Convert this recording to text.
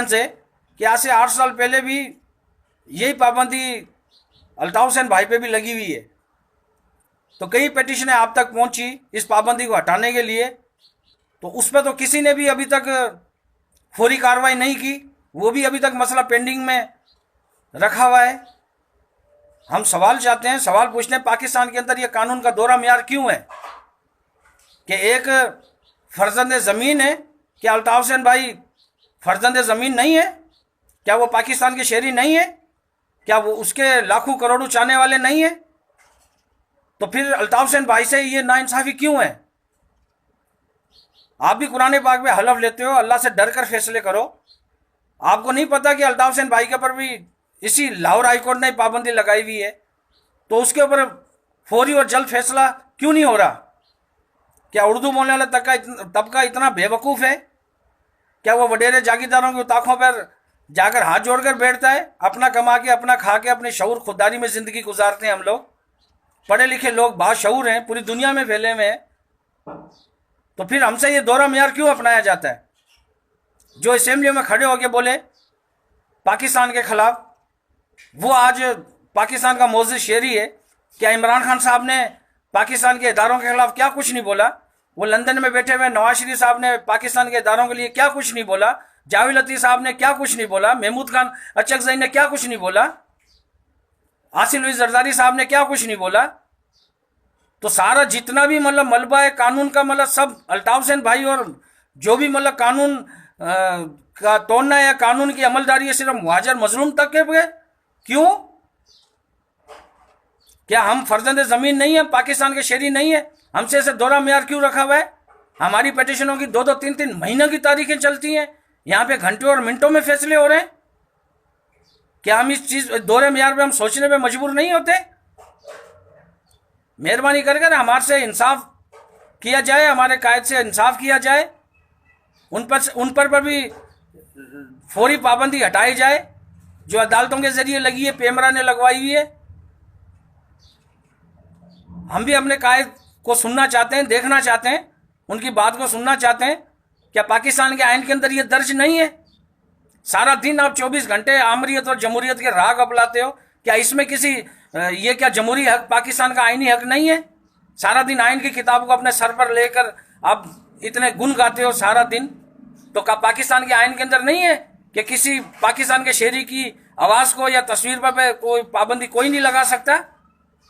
से कि आज से 8 साल पहले भी यही पाबंदी अल्ताफ हुसैन भाई पे भी लगी हुई है। तो कई पिटीशनें आप तक पहुंची इस पाबंदी को हटाने के लिए, तो उस पर तो किसी ने भी अभी तक फौरी कार्रवाई नहीं की, वो भी अभी तक मसला पेंडिंग में रखा हुआ है। हम सवाल चाहते हैं, सवाल पूछते हैं, पाकिस्तान के अंदर ये कानून का दोहरा म्यार क्यों है कि एक फर्जंद ज़मीन है? क्या अल्ताफ हुसैन भाई फर्जंद ज़मीन नहीं है? क्या वो पाकिस्तान के शहरी नहीं है? क्या वो उसके लाखों करोड़ों चाहने वाले नहीं है? तो फिर अल्ताफ हुसैन भाई से ये नाइंसाफ़ी क्यों है? आप भी कुरान पाक में हलफ लेते हो, अल्लाह से डर कर फैसले करो। आपको नहीं पता कि अल्ताफ हुसैन भाई के ऊपर भी इसी लाहौर हाईकोर्ट ने पाबंदी लगाई हुई है? तो उसके ऊपर फौरी और जल्द फैसला क्यों नहीं हो रहा? क्या उर्दू बोलने वाला तबका इतना बेवकूफ़ है? क्या वो वडेरे जागीरदारों की ताकों पर जाकर हाथ जोड़कर बैठता है? अपना कमा के, अपना खा के, अपने शऊर खुददारी में ज़िंदगी गुजारते हैं हम लोग। पढ़े लिखे लोग, बाशऊर हैं, पूरी दुनिया में फैले हुए हैं। तो फिर हमसे ये दोहरा म्यार क्यों अपनाया जाता है? जो असेंबली में खड़े होकर बोले पाकिस्तान के खिलाफ, वो आज पाकिस्तान का मौजूद शहरी है। क्या इमरान खान साहब ने पाकिस्तान के इदारों के खिलाफ क्या कुछ नहीं बोला? वो लंदन में बैठे हुए नवाज शरीफ साहब ने पाकिस्तान के इदारों के लिए क्या कुछ नहीं बोला? जावेद लतीफ़ साहब ने क्या कुछ नहीं बोला? महमूद खान अचकज़ई ने क्या कुछ नहीं बोला? आसिफ अली जरदारी साहब ने क्या कुछ नहीं बोला? तो सारा जितना भी मतलब मलबा है कानून का, मतलब सब अल्ताफ हुसैन भाई, और जो भी मतलब कानून का तोड़ना है या कानून की अमलदारी है सिर्फ मुहाजिर मजलूम तक के। क्यों? क्या हम फर्जंद ज़मीन नहीं है? पाकिस्तान के शहरी नहीं है? हमसे ऐसे दोहरा म्यार क्यों रखा हुआ है? हमारी पिटीशनों की 2-2, 3-3 महीनों की तारीखें चलती हैं, यहाँ पे घंटों और मिनटों में फैसले हो रहे हैं। क्या हम इस चीज दोहरे म्यार पे हम सोचने पे मजबूर नहीं होते? मेहरबानी कर हमारे से इंसाफ किया जाए, हमारे कायद से इंसाफ किया जाए, उन पर भी फौरी पाबंदी हटाई जाए जो अदालतों के जरिए लगी है, पेमरा ने लगवाई हुई है। हम भी अपने कायद को सुनना चाहते हैं, देखना चाहते हैं, उनकी बात को सुनना चाहते हैं। क्या पाकिस्तान के आइन के अंदर ये दर्ज नहीं है? सारा दिन आप 24 घंटे आमरीत और जमहूरियत के राग अपनाते हो। क्या इसमें किसी ये क्या जमहूरी हक पाकिस्तान का आइनी हक नहीं है? सारा दिन आइन की किताब को अपने सर पर लेकर आप इतने गुन गाते हो सारा दिन। तो क्या पाकिस्तान के आइन के अंदर नहीं है कि किसी पाकिस्तान के शहरी की आवाज़ को या तस्वीर पर कोई पाबंदी कोई नहीं लगा सकता?